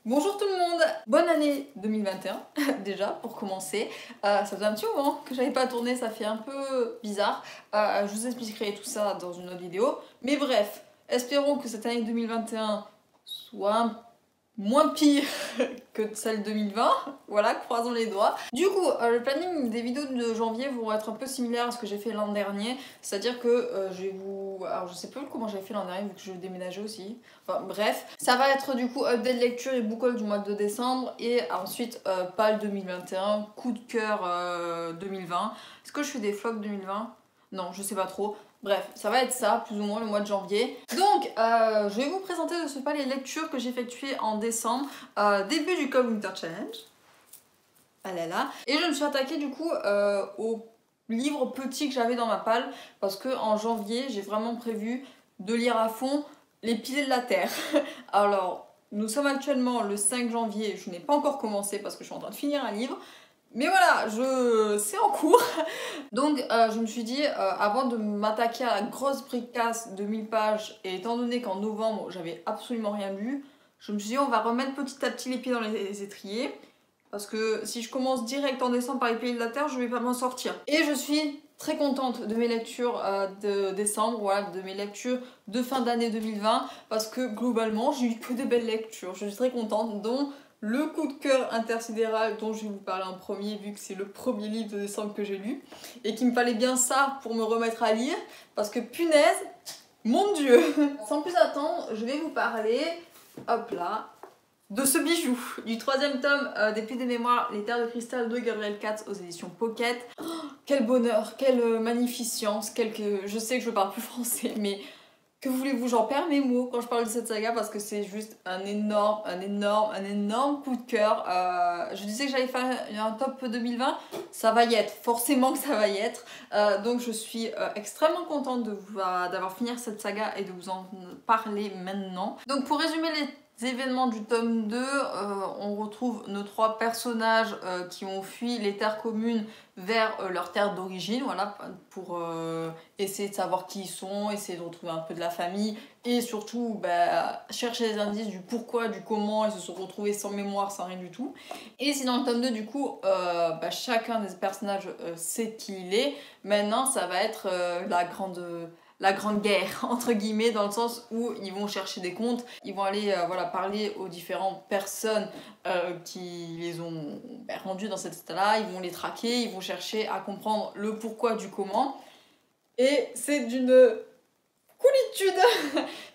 Bonjour tout le monde, bonne année 2021 déjà pour commencer. Ça faisait un petit moment que j'avais pas tourné, ça fait un peu bizarre. Je vous expliquerai tout ça dans une autre vidéo. Mais bref, espérons que cette année 2021 soit moins pire que celle 2020. Voilà, croisons les doigts. Du coup, le planning des vidéos de janvier vont être un peu similaires à ce que j'ai fait l'an dernier. C'est-à-dire que je vais vous... Alors je sais pas comment j'avais fait l'an dernier vu que je déménageais aussi. Enfin bref. Ça va être du coup update lecture et book haul du mois de décembre. Et ensuite PAL 2021, coup de cœur 2020. Est-ce que je fais des vlogs 2020? Non, je sais pas trop. Bref, ça va être ça, plus ou moins le mois de janvier. Donc, je vais vous présenter de ce pas les lectures que j'ai effectuées en décembre, début du Cold Winter Challenge. Ah là là. Et je me suis attaquée du coup aux livres petits que j'avais dans ma palle, parce que en janvier, j'ai vraiment prévu de lire à fond Les Piliers de la Terre. Alors, nous sommes actuellement le 5 janvier, je n'ai pas encore commencé parce que je suis en train de finir un livre. Mais voilà, c'est en cours. Donc je me suis dit, avant de m'attaquer à la grosse bricasse de 1000 pages, et étant donné qu'en novembre j'avais absolument rien lu, je me suis dit on va remettre petit à petit les pieds dans les étriers. Parce que si je commence direct en décembre par les Piliers de la Terre, je vais pas m'en sortir. Et je suis très contente de mes lectures de décembre, voilà, de mes lectures de fin d'année 2020, parce que globalement j'ai eu que de belles lectures. Je suis très contente, dont le coup de cœur intersidéral dont je vais vous parler en premier, vu que c'est le premier livre de décembre que j'ai lu, et qu'il me fallait bien ça pour me remettre à lire, parce que punaise, mon dieu. Sans plus attendre, je vais vous parler, hop là, de ce bijou, du troisième tome des Plis des Mémoires, Les Terres de Cristal de Gabriel Katz aux éditions Pocket. Oh, quel bonheur, quelle magnificence, je sais que je parle plus français, mais que voulez-vous, j'en perds mes mots quand je parle de cette saga parce que c'est juste un énorme coup de cœur. Je disais que j'allais faire un top 2020, ça va y être, forcément que ça va y être. Donc je suis extrêmement contente d'avoir fini cette saga et de vous en parler maintenant. Donc pour résumer les événements du tome 2, on retrouve nos trois personnages qui ont fui les terres communes vers leur terre d'origine, voilà, pour essayer de savoir qui ils sont, essayer de retrouver un peu de la famille et surtout chercher les indices du pourquoi, du comment ils se sont retrouvés sans mémoire, sans rien du tout. Et si dans le tome 2 du coup chacun des personnages sait qui il est, maintenant ça va être la grande guerre, entre guillemets, dans le sens où ils vont chercher des comptes, ils vont aller parler aux différentes personnes qui les ont rendus dans cet état-là, ils vont les traquer, ils vont chercher à comprendre le pourquoi du comment. Et c'est d'une coolitude.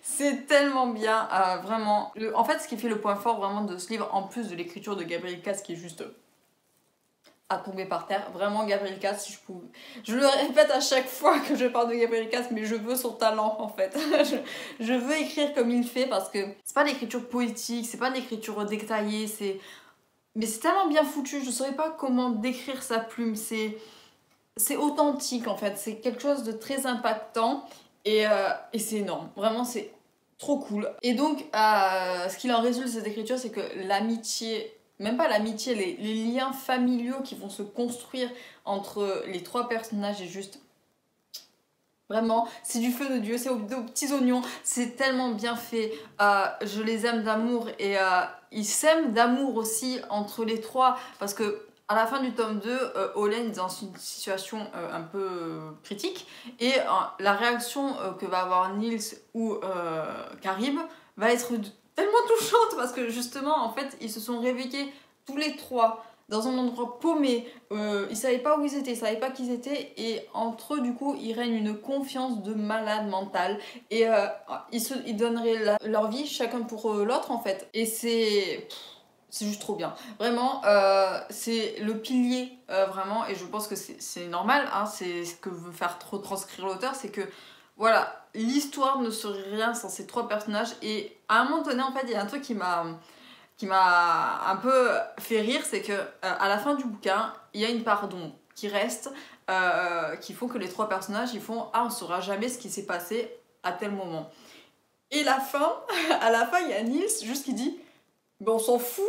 C'est tellement bien, vraiment. En fait, ce qui fait le point fort vraiment de ce livre, en plus de l'écriture de Gabriel Katz, qui est juste à tomber par terre. Vraiment, Gabriel Katz, si je pouvais... Je le répète à chaque fois que je parle de Gabriel Katz, mais je veux son talent, en fait. je veux écrire comme il fait, parce que c'est pas l'écriture poétique, c'est pas l'écriture détaillée, mais c'est tellement bien foutu, je saurais pas comment décrire sa plume, c'est authentique, en fait. C'est quelque chose de très impactant, et c'est énorme. Vraiment, c'est trop cool. Et donc, ce qu'il en résulte de cette écriture, c'est que l'amitié... Même pas l'amitié, les liens familiaux qui vont se construire entre les trois personnages est juste... Vraiment, c'est du feu de Dieu, c'est aux petits oignons, c'est tellement bien fait. Je les aime d'amour et ils s'aiment d'amour aussi entre les trois parce que à la fin du tome 2, Olen est dans une situation un peu critique et la réaction que va avoir Nils ou Carib va être tellement touchante parce que justement en fait ils se sont réveillés tous les trois dans un endroit paumé, ils savaient pas où ils étaient, ils savaient pas qui ils étaient et entre eux du coup il règne une confiance de malade mental et ils donneraient leur vie chacun pour l'autre en fait et c'est juste trop bien. Vraiment, c'est le pilier, vraiment, et je pense que c'est normal, hein, c'est ce que veut faire retranscrire l'auteur, c'est que, voilà, l'histoire ne serait rien sans ces trois personnages, et à un moment donné, en fait, il y a un truc qui m'a un peu fait rire, c'est que à la fin du bouquin, il y a une part d'ombre qui reste, qui font que les trois personnages, ils font « Ah, on saura jamais ce qui s'est passé à tel moment ». Et la fin, à la fin, il y a Nils juste qui dit « Ben on s'en fout !»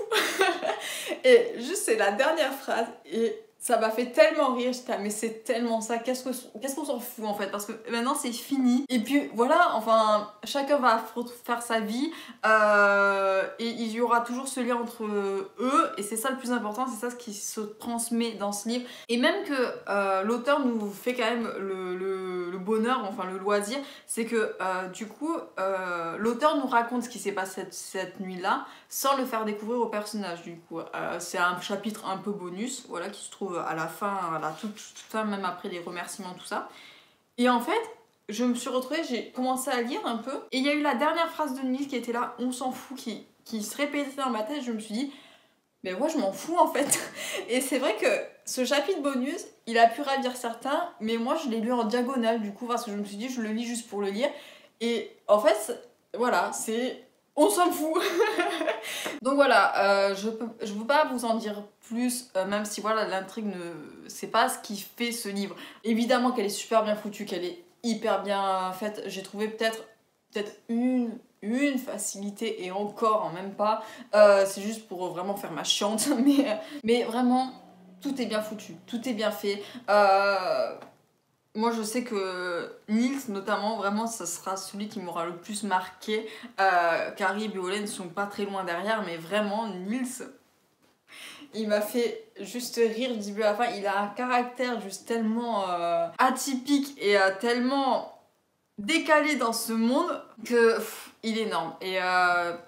Et juste c'est la dernière phrase et ça m'a fait tellement rire, j'étais mais c'est tellement ça, qu'est-ce qu'on s'en fout en fait, parce que maintenant c'est fini. Et puis voilà, enfin, chacun va faire sa vie, et il y aura toujours ce lien entre eux, et c'est ça le plus important, c'est ça ce qui se transmet dans ce livre. Et même que l'auteur nous fait quand même le bonheur, enfin le loisir, c'est que du coup, l'auteur nous raconte ce qui s'est passé cette nuit-là, sans le faire découvrir au personnage du coup. C'est un chapitre un peu bonus, voilà, qui se trouve à la fin, à la toute fin, même après les remerciements, tout ça. Et en fait, je me suis retrouvée, j'ai commencé à lire un peu, et il y a eu la dernière phrase de Neil qui était là, on s'en fout, qui se répétait dans ma tête, je me suis dit, mais moi je m'en fous en fait. Et c'est vrai que ce chapitre bonus, il a pu ravir certains, mais moi je l'ai lu en diagonale du coup, parce que je me suis dit, je le lis juste pour le lire. Et en fait, voilà, c'est... On s'en fout. Donc voilà, je veux pas vous en dire plus, même si voilà, l'intrigue c'est pas ce qui fait ce livre. Évidemment qu'elle est super bien foutue, qu'elle est hyper bien faite. J'ai trouvé peut-être une facilité, et encore en même pas. C'est juste pour vraiment faire ma chiante, mais vraiment tout est bien foutu, tout est bien fait. Moi je sais que Nils notamment, vraiment ça sera celui qui m'aura le plus marqué. Carib et Olen sont pas très loin derrière, mais vraiment Nils, il m'a fait juste rire du début à la fin. Il a un caractère juste tellement atypique et tellement décalé dans ce monde que il est énorme. Et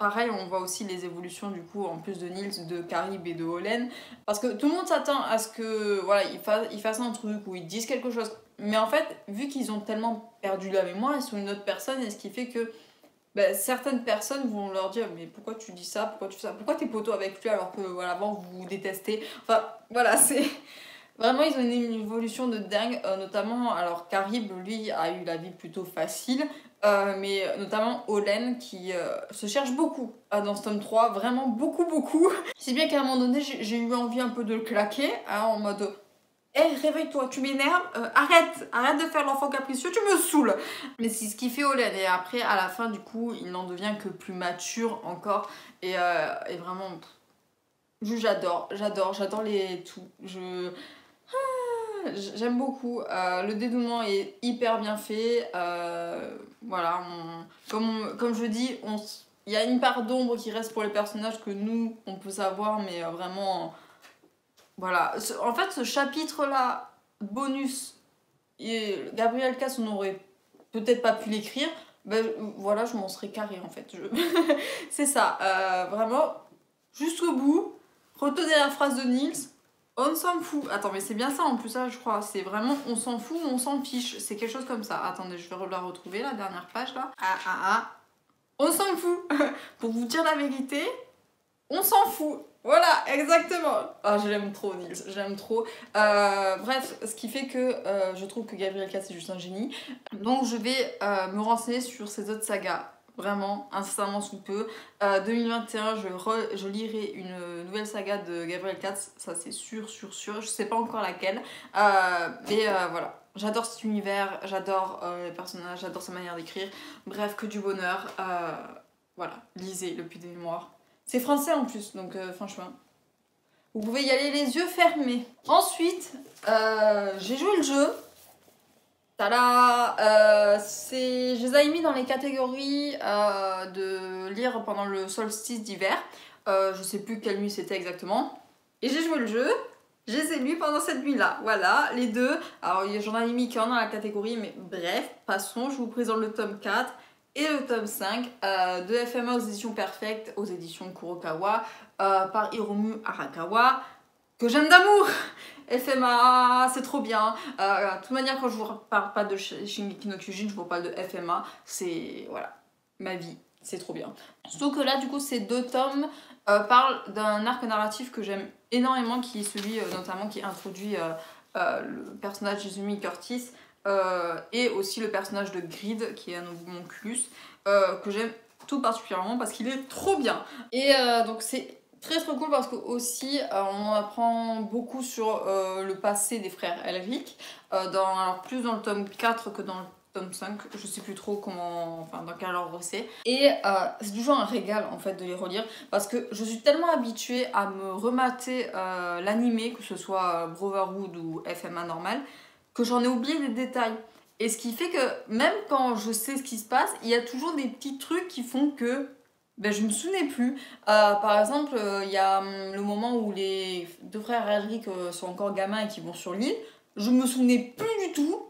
pareil, on voit aussi les évolutions du coup, en plus de Nils, de Carib et de Olen, parce que tout le monde s'attend à ce que voilà, ils fassent un truc ou ils disent quelque chose, mais en fait vu qu'ils ont tellement perdu la mémoire, ils sont une autre personne, et ce qui fait que certaines personnes vont leur dire mais pourquoi tu dis ça, pourquoi tu fais ça, pourquoi t'es poteau avec lui alors que voilà, avant vous vous détestez, enfin voilà, c'est vraiment, ils ont une évolution de dingue, notamment, alors Carib, lui, a eu la vie plutôt facile, mais notamment Olen qui se cherche beaucoup dans ce tome 3, vraiment beaucoup, beaucoup. Si bien qu'à un moment donné, j'ai eu envie un peu de le claquer, hein, en mode hey, réveille-toi, tu m'énerves, arrête de faire l'enfant capricieux, tu me saoules. Mais c'est ce qui fait Olen, et après, à la fin, du coup, il n'en devient que plus mature encore, et vraiment, j'adore les tout. J'aime beaucoup, le dénouement est hyper bien fait, voilà, comme je dis, il y a une part d'ombre qui reste pour les personnages que nous, on peut savoir, mais vraiment, voilà. En fait, ce chapitre-là, bonus, et Gabriel Cass, on aurait peut-être pas pu l'écrire, voilà, je m'en serais carré en fait. C'est ça, vraiment, jusqu'au bout, retenez la phrase de Nils. On s'en fout. Attends, mais c'est bien ça en plus, ça, je crois. C'est vraiment on s'en fout ou on s'en fiche. C'est quelque chose comme ça. Attendez, je vais la retrouver, la dernière page là. On s'en fout. Pour vous dire la vérité, on s'en fout. Voilà, exactement. Ah, je l'aime trop, Nils. Je l'aime trop. Bref, ce qui fait que je trouve que Gabriel Cass est juste un génie. Donc, je vais me renseigner sur ces autres sagas. Vraiment, incessamment sous peu. 2021, je lirai une nouvelle saga de Gabriel Katz, ça c'est sûr. Je sais pas encore laquelle. Mais voilà, j'adore cet univers, j'adore les personnages, j'adore sa manière d'écrire. Bref, que du bonheur. Voilà, lisez Le Puits des Mémoires. C'est français en plus, donc franchement, vous pouvez y aller les yeux fermés. Ensuite, j'ai joué le jeu. Tada, je les ai mis dans les catégories de lire pendant le solstice d'hiver. Je sais plus quelle nuit c'était exactement. Et j'ai joué le jeu, je les ai lus pendant cette nuit-là. Voilà, les deux. Alors j'en ai mis qu'un dans la catégorie, mais bref, passons. Je vous présente le tome 4 et le tome 5 de FMA aux éditions Perfect, aux éditions Kurokawa, par Hiromu Arakawa, que j'aime d'amour. FMA, c'est trop bien. De toute manière, quand je vous parle pas de Shingeki no Kyojin, je vous parle de FMA. C'est, voilà, ma vie. C'est trop bien. Surtout que là, du coup, ces deux tomes parlent d'un arc narratif que j'aime énormément, qui est celui, notamment, qui introduit le personnage d'Izumi Curtis et aussi le personnage de Grid, qui est un homunculus, que j'aime tout particulièrement parce qu'il est trop bien. Et donc, c'est très cool parce que aussi on apprend beaucoup sur le passé des frères Elric, alors plus dans le tome 4 que dans le tome 5, je sais plus trop comment, enfin dans quel ordre c'est. Et c'est toujours un régal en fait de les relire parce que je suis tellement habituée à me remater l'animé, que ce soit Brotherhood ou FMA normal, que j'en ai oublié des détails. Et ce qui fait que même quand je sais ce qui se passe, il y a toujours des petits trucs qui font que ben, je me souvenais plus. Par exemple, il y a le moment où les deux frères Elric sont encore gamins et qui vont sur l'île. Je me souvenais plus du tout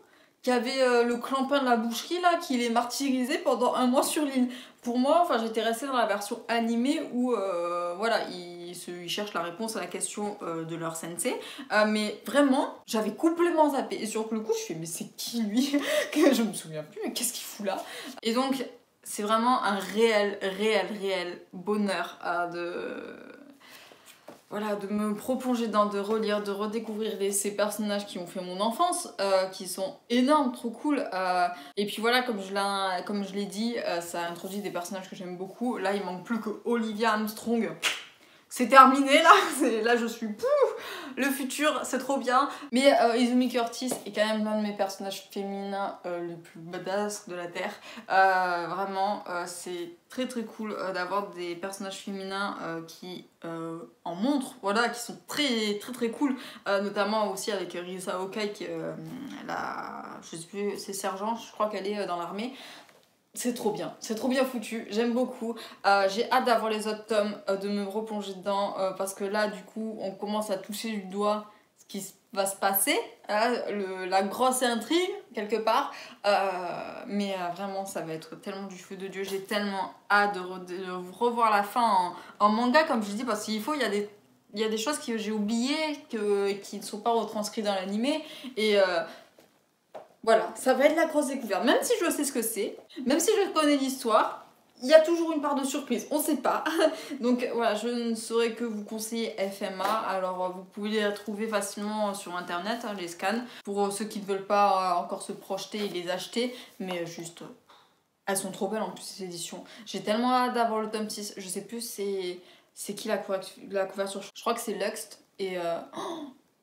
qu'il y avait le clampin de la boucherie là qui les martyrisait pendant un mois sur l'île. Pour moi, enfin, j'étais restée dans la version animée où voilà, ils cherchent la réponse à la question de leur sensei. Mais vraiment, j'avais complètement zappé. Et sur le coup, je fais mais c'est qui lui? Que je me souviens plus, mais qu'est-ce qu'il fout là? Et donc, c'est vraiment un réel bonheur voilà, de me proplonger dedans, de relire, de redécouvrir ces personnages qui ont fait mon enfance, qui sont énormes, trop cool. Et puis voilà, comme je l'ai dit, ça introduit des personnages que j'aime beaucoup. Là, il manque plus que Olivia Armstrong. C'est terminé là, là je suis pouf, le futur, c'est trop bien. Mais Izumi Curtis est quand même l'un de mes personnages féminins les plus badass de la Terre. Vraiment, c'est très cool d'avoir des personnages féminins qui en montrent, voilà, qui sont très cool. Notamment aussi avec Risa Okai, qui je sais plus, c'est sergent, je crois qu'elle est dans l'armée. C'est trop bien foutu, j'aime beaucoup. J'ai hâte d'avoir les autres tomes, de me replonger dedans, parce que là, du coup, on commence à toucher du doigt ce qui va se passer, la grosse intrigue, quelque part. Mais vraiment, ça va être tellement du feu de Dieu. J'ai tellement hâte de revoir la fin en manga, comme je dis, parce qu'il faut, il y a des choses que j'ai oubliées, qui ne sont pas retranscrites dans l'animé, et... voilà, ça va être la grosse découverte. Même si je sais ce que c'est, même si je connais l'histoire, il y a toujours une part de surprise, on sait pas. Donc voilà, je ne saurais que vous conseiller FMA. Alors vous pouvez les trouver facilement sur internet, les scans. Pour ceux qui ne veulent pas encore se projeter et les acheter, mais juste, elles sont trop belles en plus ces éditions. J'ai tellement hâte d'avoir le tome 6, je sais plus c'est qui la couverture. Je crois que c'est Luxt et...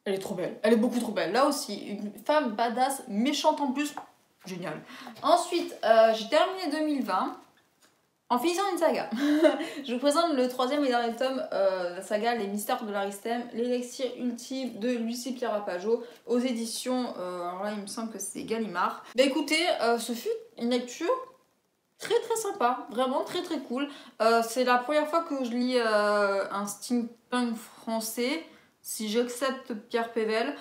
elle est trop belle, elle est beaucoup trop belle. Là aussi, une femme badass, méchante en plus, génial. Ensuite, j'ai terminé 2020 en finissant une saga. Je vous présente le troisième et dernier tome de la saga Les Mystères de l'Aristème, l'élixir ultime de Lucie Pierre Rapageau, aux éditions, alors là il me semble que c'est Gallimard. Bah écoutez, ce fut une lecture très sympa, vraiment très cool. C'est la première fois que je lis un steampunk français, si j'accepte Pierre Pével.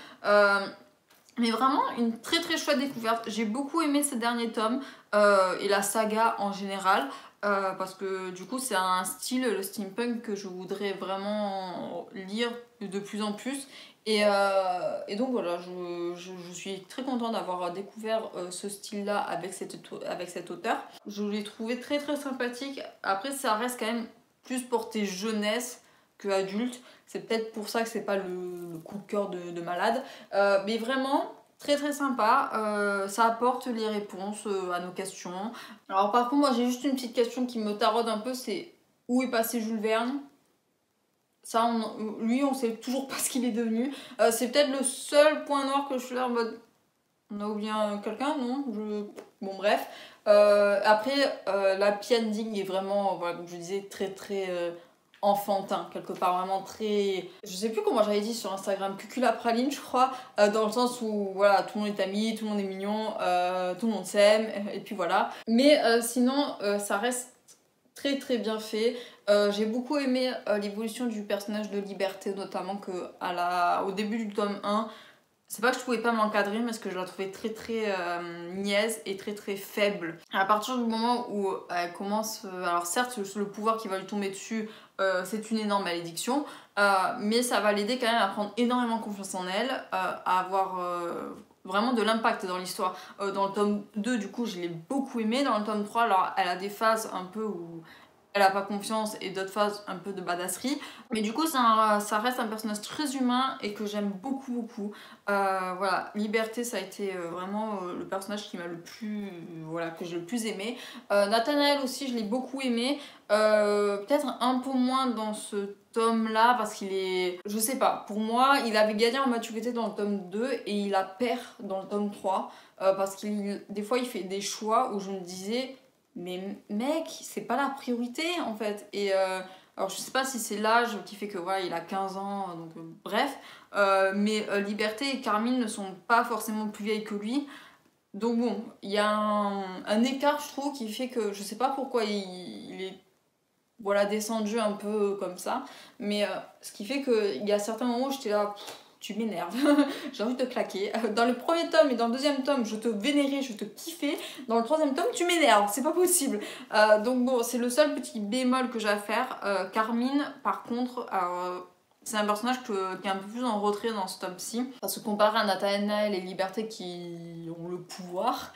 Mais vraiment une très chouette découverte. J'ai beaucoup aimé ces derniers tomes et la saga en général. Parce que du coup c'est un style, le steampunk, que je voudrais vraiment lire de plus en plus. Et donc voilà, je suis très contente d'avoir découvert ce style-là avec cet auteur. Je l'ai trouvé très sympathique. Après ça reste quand même plus porté jeunesse que adulte. C'est peut-être pour ça que c'est pas le coup de cœur de malade. Mais vraiment très sympa. Ça apporte les réponses à nos questions. Alors par contre moi j'ai juste une petite question qui me taraude un peu, c'est où est passé Jules Verne? Ça, lui, on sait toujours pas ce qu'il est devenu. C'est peut-être le seul point noir que je suis là en mode... On a oublié quelqu'un, non? Bon, bref. Après, l'happy ending est vraiment, voilà, comme je disais, très enfantin, quelque part. Vraiment très... Je sais plus comment j'avais dit sur Instagram, cuculapraline, je crois. Dans le sens où, voilà, tout le monde est ami, tout le monde est mignon, tout le monde s'aime, et puis voilà. Mais sinon, ça reste très bien fait. J'ai beaucoup aimé l'évolution du personnage de Liberté, notamment que au début du tome 1, c'est pas que je pouvais pas m'encadrer, mais que je la trouvais très niaise et très faible. À partir du moment où elle commence... alors certes, le pouvoir qui va lui tomber dessus, c'est une énorme malédiction, mais ça va l'aider quand même à prendre énormément confiance en elle, à avoir... vraiment de l'impact dans l'histoire. Dans le tome 2, du coup, je l'ai beaucoup aimé. Dans le tome 3, alors, elle a des phases un peu où elle a pas confiance et d'autres phases un peu de badasserie. Mais du coup, ça reste un personnage très humain et que j'aime beaucoup, beaucoup. Voilà, Liberté, ça a été vraiment le personnage qui m'a le plus. Voilà, que j'ai le plus aimé. Nathanaël aussi, je l'ai beaucoup aimé. Peut-être un peu moins dans ce tome-là parce qu'il est. Je sais pas, pour moi, il avait gagné en maturité dans le tome 2 et il a perd dans le tome 3 parce qu'il des fois, il fait des choix où je me disais. Mais mec, c'est pas la priorité en fait. Et alors je sais pas si c'est l'âge qui fait que voilà, il a 15 ans, donc bref. Mais Liberté et Carmine ne sont pas forcément plus vieilles que lui. Donc bon, il y a un écart je trouve qui fait que je sais pas pourquoi il est voilà, descendu un peu comme ça. Mais ce qui fait qu'il y a certains moments où j'étais là, tu m'énerves, j'ai envie de te claquer. Dans le premier tome et dans le deuxième tome, je te vénérais, je te kiffais. Dans le troisième tome, tu m'énerves, c'est pas possible. Donc bon, c'est le seul petit bémol que j'ai à faire. Carmine, par contre, c'est un personnage qui est un peu plus en retrait dans ce tome-ci. Parce que comparé à Nathanaël et Liberté qui ont le pouvoir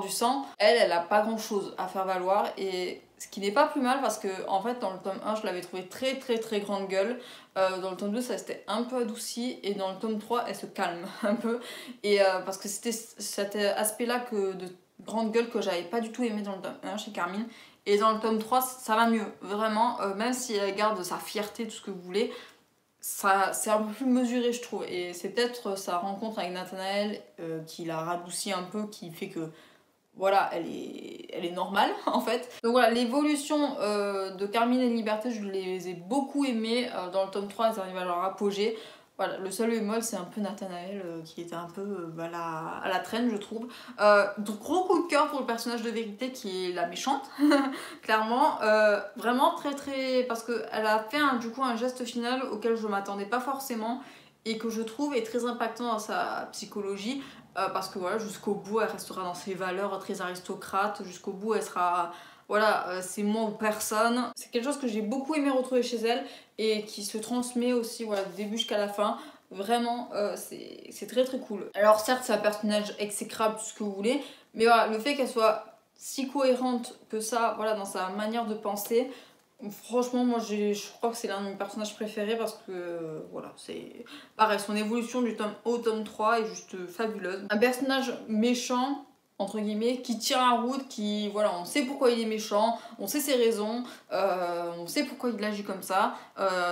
du sang, elle a pas grand-chose à faire valoir. Et ce qui n'est pas plus mal parce que, en fait, dans le tome 1, je l'avais trouvé très très très grande gueule. Dans le tome 2, ça s'était un peu adouci. Et dans le tome 3, elle se calme un peu. Et parce que c'était cet aspect-là de grande gueule que j'avais pas du tout aimé dans le tome 1 chez Carmine. Et dans le tome 3, ça va mieux, vraiment. Même si elle garde sa fierté, tout ce que vous voulez, c'est un peu plus mesuré, je trouve. Et c'est peut-être sa rencontre avec Nathanaël qui l'a radouci un peu, qui fait que voilà, elle est normale en fait. Donc voilà, l'évolution de Carmine et Liberté, je les ai beaucoup aimées. Dans le tome 3, elles arrivent à leur apogée. Voilà, le seul bémol, c'est un peu Nathanaël qui était un peu à la traîne, je trouve. Donc, gros coup de cœur pour le personnage de Vérité qui est la méchante, clairement. Vraiment très très. Parce qu'elle a fait du coup un geste final auquel je m'attendais pas forcément et que je trouve est très impactant dans sa psychologie. Parce que voilà, jusqu'au bout, elle restera dans ses valeurs très aristocrates. Jusqu'au bout, elle sera. Voilà, c'est moi ou personne. C'est quelque chose que j'ai beaucoup aimé retrouver chez elle et qui se transmet aussi, voilà, du début jusqu'à la fin. Vraiment, c'est très très cool. Alors, certes, c'est un personnage exécrable, tout ce que vous voulez, mais voilà, le fait qu'elle soit si cohérente que ça, voilà, dans sa manière de penser. Franchement, moi je crois que c'est l'un de mes personnages préférés parce que voilà, c'est pareil, son évolution du tome 1 au tome 3 est juste fabuleuse. Un personnage méchant, entre guillemets, qui tient la route, qui voilà, on sait pourquoi il est méchant, on sait ses raisons, on sait pourquoi il agit comme ça.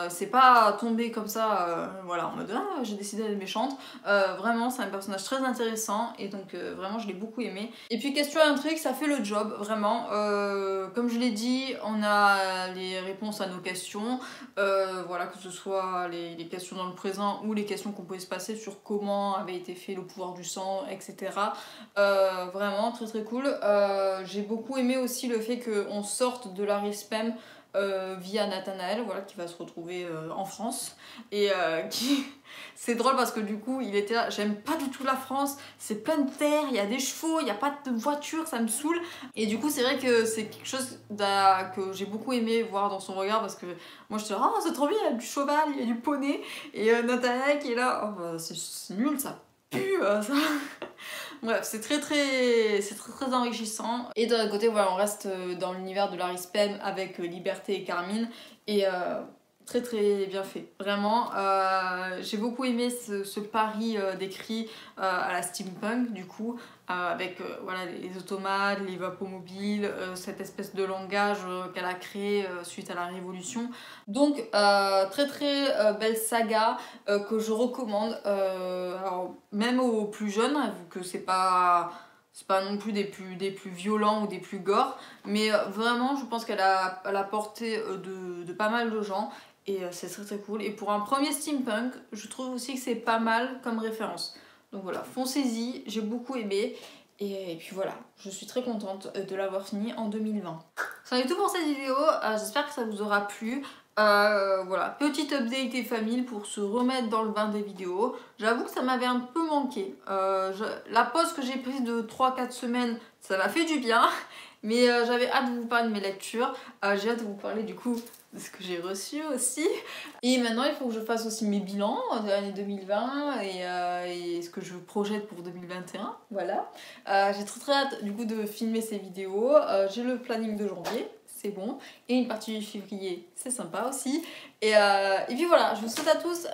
C'est pas tomber comme ça, voilà, en mode ah, j'ai décidé d'être méchante. Vraiment, c'est un personnage très intéressant et donc vraiment, je l'ai beaucoup aimé. Et puis, question intrigue, ça fait le job, vraiment. Comme je l'ai dit, on a les réponses à nos questions, voilà, que ce soit les questions dans le présent ou les questions qu'on pouvait se passer sur comment avait été fait le pouvoir du sang, etc. Vraiment très très cool. J'ai beaucoup aimé aussi le fait qu'on sorte de l'Arispem via Nathanaël, voilà, qui va se retrouver en France et qui c'est drôle parce que du coup il était là, j'aime pas du tout la France, c'est plein de terre, il y a des chevaux, il y a pas de voiture, ça me saoule. Et du coup c'est vrai que c'est quelque chose que j'ai beaucoup aimé voir dans son regard parce que moi je te dis oh c'est trop bien, il y a du cheval, il y a du poney et Nathanaël qui est là, oh bah, c'est nul, ça pue ça. Bref, c'est très enrichissant. Et d'un côté, voilà, on reste dans l'univers de Larry Spem avec Liberté et Carmine. Et très très bien fait. Vraiment, j'ai beaucoup aimé ce pari décrit à la steampunk, du coup, avec voilà, les automates, les vapomobiles, cette espèce de langage qu'elle a créé suite à la Révolution. Donc, très très belle saga que je recommande. Alors, même aux plus jeunes, vu que c'est pas non plus des plus violents ou des plus gore, mais vraiment, je pense qu'elle a la portée de pas mal de gens. Et c'est très très cool. Et pour un premier steampunk, je trouve aussi que c'est pas mal comme référence. Donc voilà, foncez-y, j'ai beaucoup aimé. Et puis voilà, je suis très contente de l'avoir fini en 2020. C'en est tout pour cette vidéo, j'espère que ça vous aura plu. Voilà, petite update des familles pour se remettre dans le bain des vidéos. J'avoue que ça m'avait un peu manqué. La pause que j'ai prise de 3-4 semaines, ça m'a fait du bien. Mais j'avais hâte de vous parler de mes lectures. J'ai hâte de vous parler du coup de ce que j'ai reçu aussi. Et maintenant, il faut que je fasse aussi mes bilans de l'année 2020 et ce que je projette pour 2021. Voilà. J'ai très très hâte du coup de filmer ces vidéos. J'ai le planning de janvier. c'est bon. Et une partie du février, c'est sympa aussi. Et puis voilà, je vous souhaite à tous,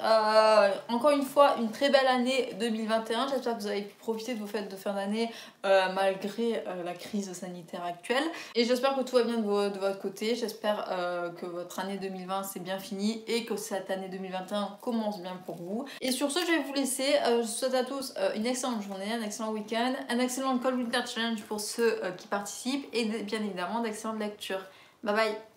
encore une fois, une très belle année 2021. J'espère que vous avez pu profiter de vos fêtes de fin d'année malgré la crise sanitaire actuelle. Et j'espère que tout va bien de votre côté. J'espère que votre année 2020 c'est bien fini et que cette année 2021 commence bien pour vous. Et sur ce, je vais vous laisser. Je vous souhaite à tous une excellente journée, un excellent week-end, un excellent Cold Winter Challenge pour ceux qui participent et bien évidemment d'excellentes lectures. Bye bye!